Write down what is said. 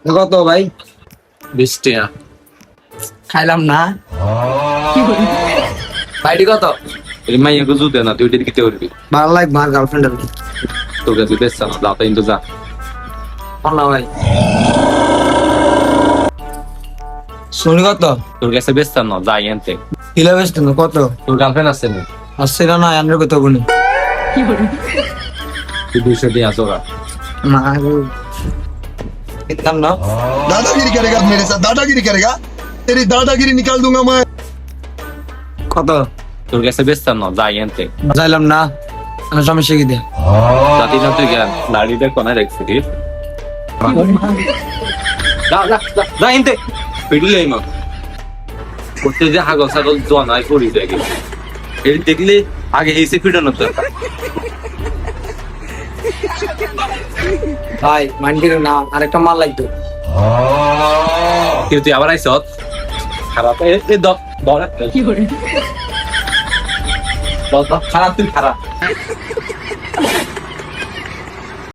কত ভাই? 20 টাকা। খাইলাম না। ভাইটি কত? এই মাইয়া গুজু দে না, তুই ওইটা দিতে পারবি। ভালো লাগে মার গার্লফ্রেন্ড আর কি। তোকে তুই বেশ না, যা তো কিন্তু যা। না ভাই। শুনি কত? তোর কাছে বেশ না, যা এনতে। কিলো বেচতে না কত? তোর গার্লফ্রেন্ড আছে না? আসছে না আন্ডার কত গুনি? তুই 200 টাকা জোগা। না কিনলাম না। दादागिरी करेगा मेरे साथ दादागिरी करेगा तेरी दादागिरी निकाल दूंगा मैं কত? তোর কাছে বেশ না, যা এনতে। যাইলাম না। আমার সমস্যা কি দিয়ে? জাতি না তুই জ্ঞান লাড়িটা কোনায় রাখছি রে। যা যা যা, যা এনতে। পিটলে মা। করতে যে হাগল ছাগল জনাই পড়ি দেখে। এই দেখলে আগে এসে পিটানো তো। ভাই মান্ডি না আরেকটা মাল লাগতো। কিন্তু তুই আবার আইস খারাপ এই দরা কি করে খারাপ তুই খারাপ